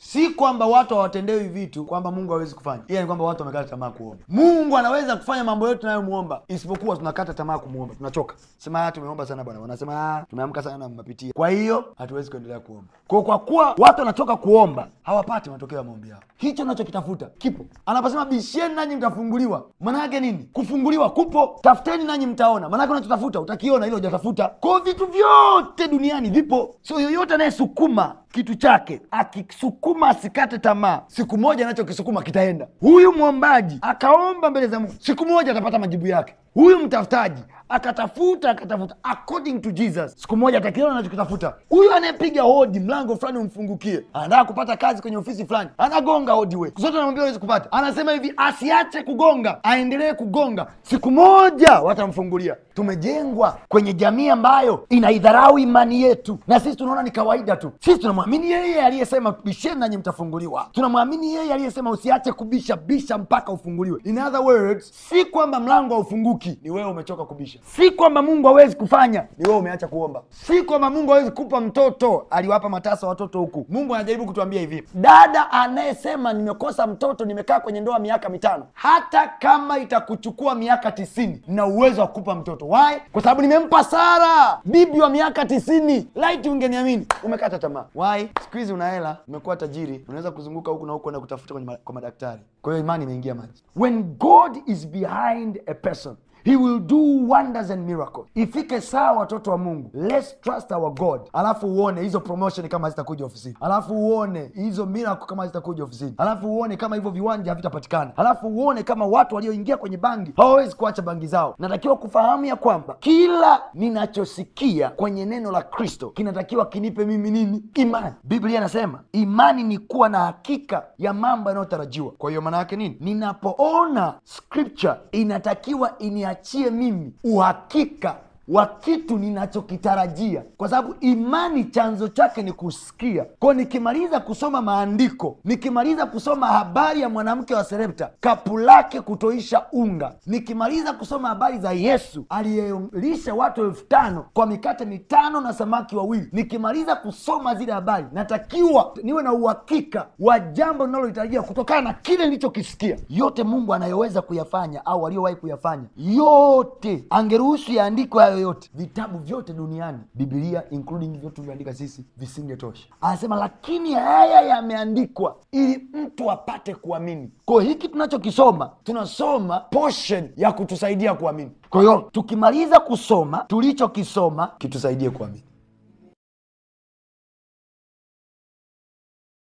Si kwamba watu hawatendewi vitu kwamba Mungu hawezi kufanya, ila ni kwamba watu wamekata tamaa kuomba. Mungu anaweza kufanya mambo yote tunayomuomba, isipokuwa tunakata tamaa kumuomba. Tunachoka. Sema tumeomba sana Bwana. Wanasema tumeamka sana na mapitia, kwa hiyo hatuwezi kuendelea kuomba. Kwa kuwa watu wanachoka kuomba, hawapati matokeo ya maombi yao. Hicho unachokitafuta kipo. Anaposema bisheni nanyi mtafunguliwa, maana yake nini? Kufunguliwa kupo. Tafuteni nanyi mtaona, maana yake unachotafuta utakiona, hilo hujatafuta. Kwa vitu vyote duniani vipo. Sio yoyote anayesukuma kitu chake akisukuma asikate tamaa, siku moja anachokisukuma kitaenda. Huyu mwombaji akaomba mbele za Mungu, siku moja atapata majibu yake. Huyu mtafutaji akatafuta according to Jesus, siku moja atakiona anachokitafuta. Huyu anayepiga hodi mlango fulani umfungukie, anataka kupata kazi kwenye ofisi fulani, anagonga hodi, wewe zote anamwambia hawezi kupata, anasema hivi asiache kugonga, aendelee kugonga, siku moja watamfungulia. Tumejengwa kwenye jamii ambayo inaidharau imani yetu, na sisi tunaona ni kawaida tu. Sisi tunamwamini yeye aliyesema bisheni nanyi mtafunguliwa. Tunamwamini yeye aliyesema usiache kubisha, bisha mpaka ufunguliwe. In other words, si kwamba mlango haufunguki, ni wewe umechoka kubisha. Si kwamba Mungu hawezi kufanya, ni wewe umeacha kuomba. Si kwamba Mungu hawezi kupa mtoto, aliwapa matasa watoto huku. Mungu anajaribu kutuambia hivi, dada anayesema nimekosa mtoto, nimekaa kwenye ndoa miaka 5, hata kama itakuchukua miaka 90, na uwezo wa kukupa mtoto. Why? Kwa sababu nimempa Sara, bibi wa miaka 90. Light, ungeniamini. Umekata tamaa. Why? Siku hizi una hela, umekuwa tajiri, unaweza kuzunguka huku na huko na kutafuta kwa madaktari. Kwa hiyo imani imeingia maji. When God is behind a person, He will do wonders and miracles. Ifike saa watoto wa Mungu, let's trust our God. Alafu uone hizo promotion kama hazitakuja ofisini. Alafu uone hizo miracle kama hazitakuja ofisini. Alafu uone kama hivyo viwanja havitapatikana. Alafu uone kama watu walioingia kwenye bangi hawawezi kuacha bangi zao. Natakiwa kufahamu ya kwamba kila ninachosikia kwenye neno la Kristo kinatakiwa kinipe mimi nini? Imani. Biblia inasema imani ni kuwa na hakika ya mambo yanayotarajiwa. Kwa hiyo maana yake nini? Ninapoona scripture inatakiwa achie mimi uhakika wa kitu ninachokitarajia, kwa sababu imani chanzo chake ni kusikia. Kwa nikimaliza kusoma maandiko, nikimaliza kusoma habari ya mwanamke wa Sarepta kapu lake kutoisha unga, nikimaliza kusoma habari za Yesu aliyelisha watu 5,000 kwa mikate 5 na samaki 2, nikimaliza kusoma zile habari, natakiwa niwe na uhakika wa jambo ninalolitarajia kutokana na kile nilichokisikia. Yote Mungu anayoweza kuyafanya au aliyowahi kuyafanya, yote angeruhusu yaandikwe hayo yote. Vitabu vyote duniani, Biblia including vyote tulivyoandika sisi, visingetosha. Anasema lakini haya yameandikwa ili mtu apate kuamini. Kwa hiki tunachokisoma, tunasoma portion ya kutusaidia kuamini. Kwa hiyo tukimaliza kusoma tulichokisoma kitusaidie kuamini.